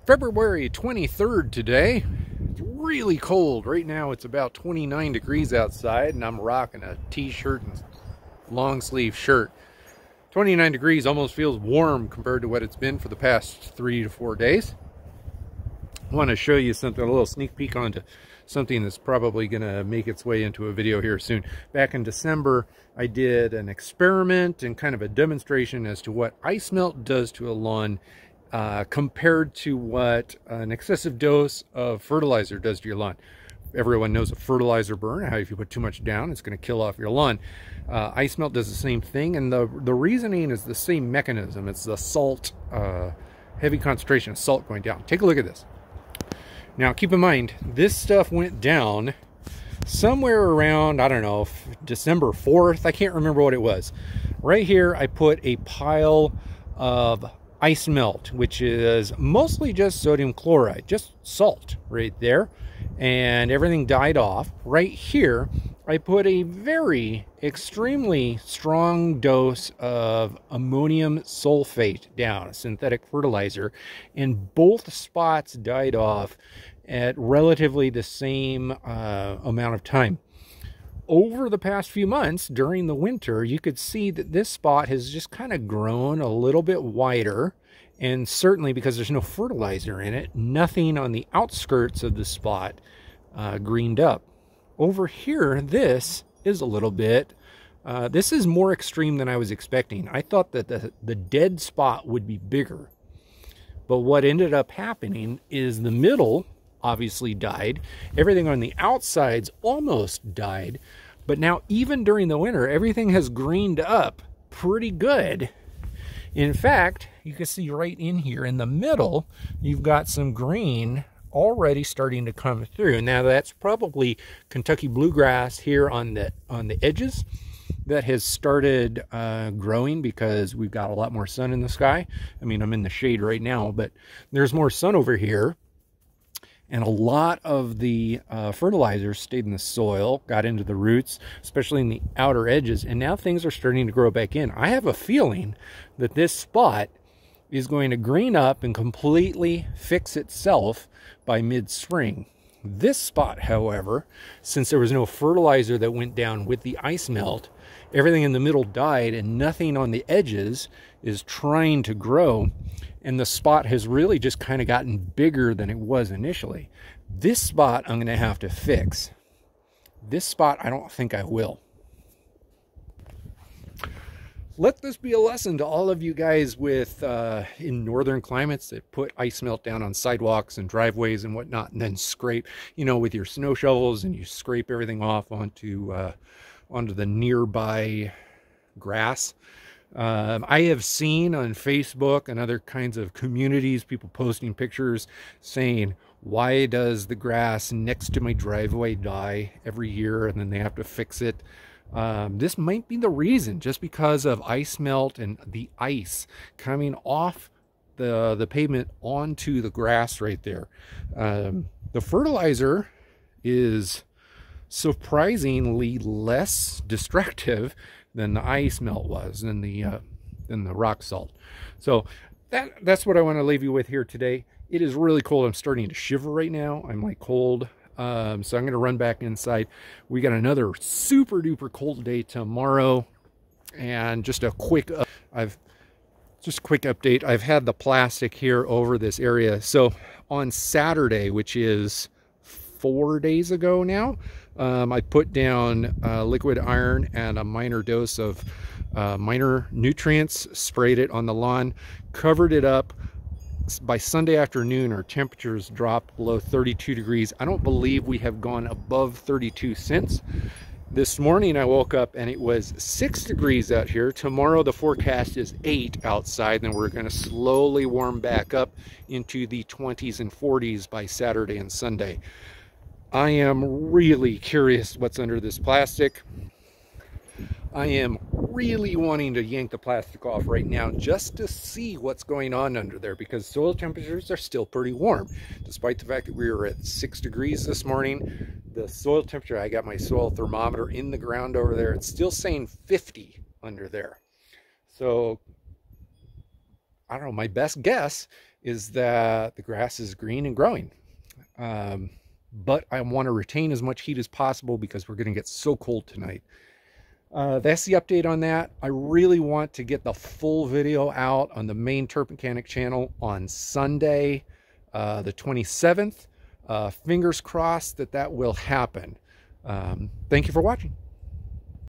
February 23rd today. It's really cold. Right now it's about 29 degrees outside and I'm rocking a t-shirt and long sleeve shirt. 29 degrees almost feels warm compared to what it's been for the past 3 to 4 days. I want to show you something, a little sneak peek onto something that's probably going to make its way into a video here soon. Back in December, I did an experiment and kind of a demonstration as to what ice melt does to a lawn compared to what an excessive dose of fertilizer does to your lawn. Everyone knows a fertilizer burn, how if you put too much down, it's going to kill off your lawn. Ice melt does the same thing, and the reasoning is the same mechanism. It's the salt, heavy concentration of salt going down. Take a look at this. Now, keep in mind, this stuff went down somewhere around, I don't know, December 4th. I can't remember what it was. Right here, I put a pile of ice melt, which is mostly just sodium chloride, just salt right there, and everything died off. Right here, I put a very extremely strong dose of ammonium sulfate down, a synthetic fertilizer, and both spots died off at relatively the same amount of time. Over the past few months during the winter, you could see that this spot has just kind of grown a little bit wider, and certainly because there's no fertilizer in it, nothing on the outskirts of the spot greened up. Over here, this is a little bit, this is more extreme than I was expecting. I thought that the dead spot would be bigger, but what ended up happening is the middle obviously died. Everything on the outsides almost died, but now even during the winter, everything has greened up pretty good. In fact, you can see right in here in the middle, you've got some green already starting to come through. Now that's probably Kentucky bluegrass here on the edges that has started growing because we've got a lot more sun in the sky. I mean, I'm in the shade right now, but there's more sun over here. And a lot of the fertilizer stayed in the soil, got into the roots, especially in the outer edges, and now things are starting to grow back in. I have a feeling that this spot is going to green up and completely fix itself by mid-spring. This spot, however, since there was no fertilizer that went down with the ice melt, everything in the middle died and nothing on the edges is trying to grow. And the spot has really just kind of gotten bigger than it was initially. This spot I'm going to have to fix. This spot I don't think I will. Let this be a lesson to all of you guys with in northern climates that put ice melt down on sidewalks and driveways and whatnot, and then scrape, you know, with your snow shovels, and you scrape everything off onto the nearby grass. I have seen on Facebook and other kinds of communities people posting pictures saying, why does the grass next to my driveway die every year and then they have to fix it? This might be the reason, just because of ice melt and the ice coming off the pavement onto the grass right there. The fertilizer is surprisingly less destructive than the ice melt was, than the rock salt. So that's what I want to leave you with here today. It is really cold. I'm starting to shiver right now. I'm like cold. So I'm going to run back inside. We got another super duper cold day tomorrow. And just a quick update. I've had the plastic here over this area. So on Saturday, which is 4 days ago now, I put down liquid iron and a minor dose of minor nutrients, sprayed it on the lawn, covered it up. By Sunday afternoon, our temperatures dropped below 32 degrees. I don't believe we have gone above 32 since. This morning I woke up and it was 6 degrees out here. Tomorrow the forecast is 8 outside, and we're going to slowly warm back up into the 20s and 40s by Saturday and Sunday. I am really curious what's under this plastic. I am really wanting to yank the plastic off right now just to see what's going on under there, because soil temperatures are still pretty warm. Despite the fact that we were at 6 degrees this morning, the soil temperature, I got my soil thermometer in the ground over there, it's still saying 50 under there. So I don't know, my best guess is that the grass is green and growing. But I want to retain as much heat as possible because we're going to get so cold tonight. That's the update on that. I really want to get the full video out on the main Turpentanic channel on Sunday, the 27th. Fingers crossed that that will happen. Thank you for watching.